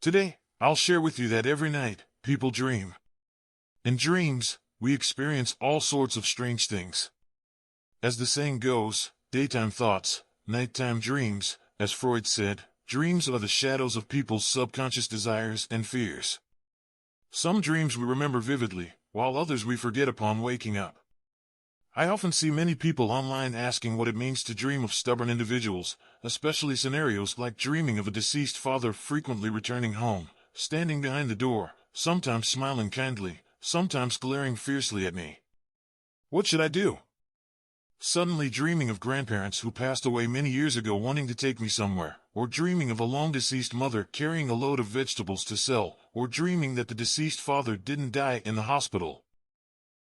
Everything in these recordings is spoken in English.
Today, I'll share with you that every night, people dream. In dreams, we experience all sorts of strange things. As the saying goes, daytime thoughts, nighttime dreams. As Freud said, dreams are the shadows of people's subconscious desires and fears. Some dreams we remember vividly, while others we forget upon waking up. I often see many people online asking what it means to dream of stubborn individuals, especially scenarios like dreaming of a deceased father frequently returning home, standing behind the door, sometimes smiling kindly, sometimes glaring fiercely at me. What should I do? Suddenly dreaming of grandparents who passed away many years ago wanting to take me somewhere, or dreaming of a long-deceased mother carrying a load of vegetables to sell, or dreaming that the deceased father didn't die in the hospital.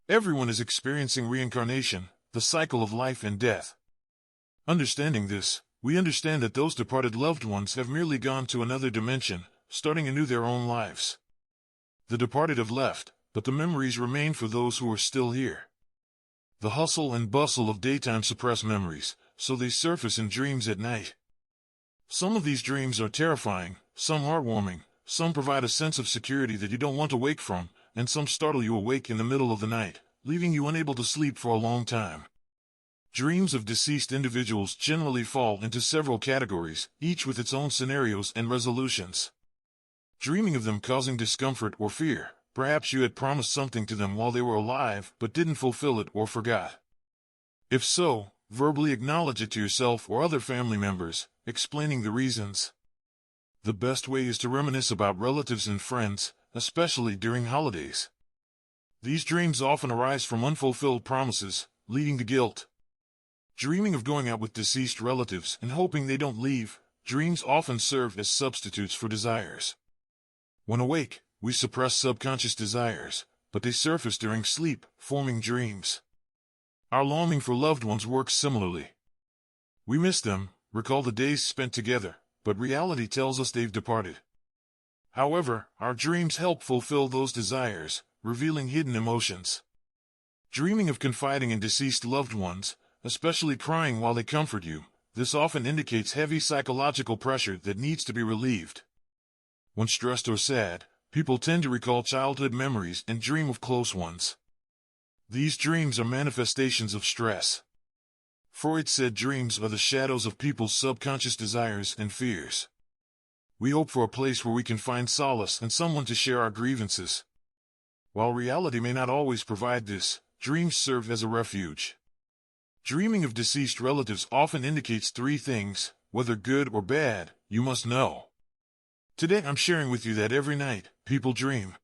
Everyone is experiencing reincarnation, the cycle of life and death. Understanding this, we understand that those departed loved ones have merely gone to another dimension, starting anew their own lives. The departed have left, but the memories remain for those who are still here. The hustle and bustle of daytime suppress memories, so they surface in dreams at night. Some of these dreams are terrifying, some heartwarming, some provide a sense of security that you don't want to wake from, and some startle you awake in the middle of the night, leaving you unable to sleep for a long time. Dreams of deceased individuals generally fall into several categories, each with its own scenarios and resolutions. Dreaming of them causing discomfort or fear. Perhaps you had promised something to them while they were alive but didn't fulfill it or forgot. If so, verbally acknowledge it to yourself or other family members, explaining the reasons. The best way is to reminisce about relatives and friends, especially during holidays. These dreams often arise from unfulfilled promises, leading to guilt. Dreaming of going out with deceased relatives and hoping they don't leave, dreams often serve as substitutes for desires. When awake, we suppress subconscious desires, but they surface during sleep, forming dreams. Our longing for loved ones works similarly. We miss them, recall the days spent together, but reality tells us they've departed. However, our dreams help fulfill those desires, revealing hidden emotions. Dreaming of confiding in deceased loved ones, especially crying while they comfort you, this often indicates heavy psychological pressure that needs to be relieved. When stressed or sad, people tend to recall childhood memories and dream of close ones. These dreams are manifestations of stress. Freud said dreams are the shadows of people's subconscious desires and fears. We hope for a place where we can find solace and someone to share our grievances. While reality may not always provide this, dreams serve as a refuge. Dreaming of deceased relatives often indicates three things, whether good or bad, you must know. Today I'm sharing with you that every night, people dream.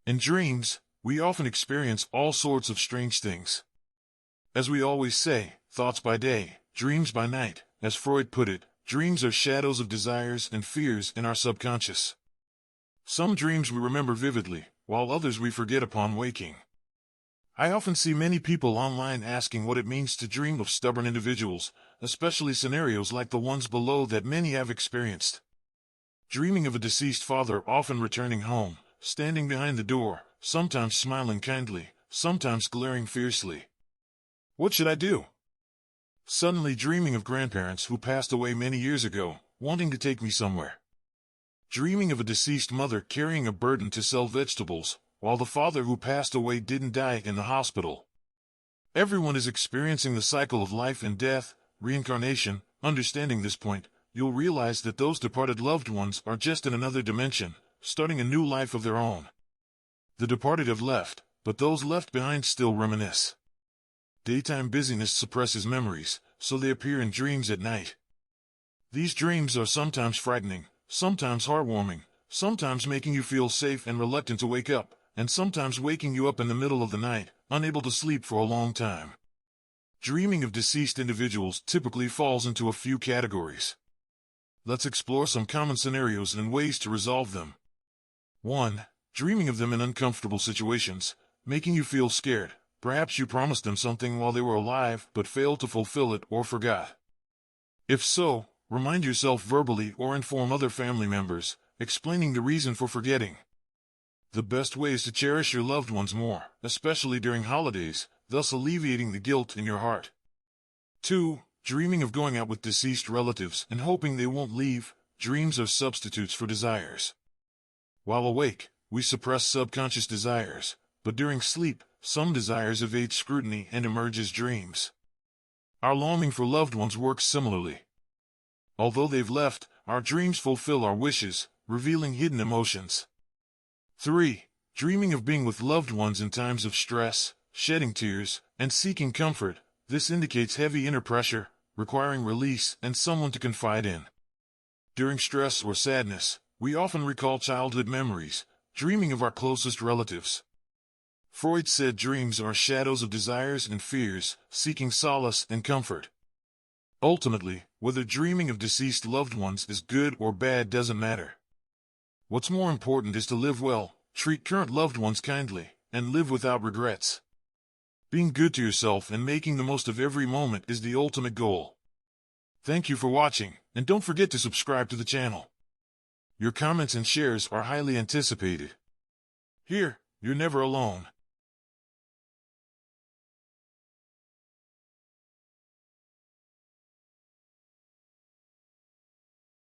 In dreams, we often experience all sorts of strange things. As we always say, thoughts by day, dreams by night. As Freud put it, dreams are shadows of desires and fears in our subconscious. Some dreams we remember vividly, while others we forget upon waking. I often see many people online asking what it means to dream of stubborn individuals, especially scenarios like the ones below that many have experienced. Dreaming of a deceased father often returning home, standing behind the door, sometimes smiling kindly, sometimes glaring fiercely. What should I do? Suddenly dreaming of grandparents who passed away many years ago, wanting to take me somewhere. Dreaming of a deceased mother carrying a burden to sell vegetables, while the father who passed away didn't die in the hospital. Everyone is experiencing the cycle of life and death, reincarnation. Understanding this point, you'll realize that those departed loved ones are just in another dimension, starting a new life of their own. The departed have left, but those left behind still reminisce. Daytime busyness suppresses memories, so they appear in dreams at night. These dreams are sometimes frightening, sometimes heartwarming, sometimes making you feel safe and reluctant to wake up, and sometimes waking you up in the middle of the night, unable to sleep for a long time. Dreaming of deceased individuals typically falls into a few categories. Let's explore some common scenarios and ways to resolve them. 1. Dreaming of them in uncomfortable situations, making you feel scared. Perhaps you promised them something while they were alive but failed to fulfill it or forgot. If so, remind yourself verbally or inform other family members, explaining the reason for forgetting. The best way is to cherish your loved ones more, especially during holidays, thus alleviating the guilt in your heart. 2. Dreaming of going out with deceased relatives and hoping they won't leave. Dreams are substitutes for desires. While awake, we suppress subconscious desires, but during sleep, some desires evade scrutiny and emerge as dreams. Our longing for loved ones works similarly. Although they've left, our dreams fulfill our wishes, revealing hidden emotions. 3. Dreaming of being with loved ones in times of stress, shedding tears, and seeking comfort. This indicates heavy inner pressure, requiring release and someone to confide in. During stress or sadness, we often recall childhood memories, dreaming of our closest relatives. Freud said dreams are shadows of desires and fears, seeking solace and comfort. Ultimately, whether dreaming of deceased loved ones is good or bad doesn't matter. What's more important is to live well, treat current loved ones kindly, and live without regrets. Being good to yourself and making the most of every moment is the ultimate goal. Thank you for watching, and don't forget to subscribe to the channel. Your comments and shares are highly anticipated. Here, you're never alone.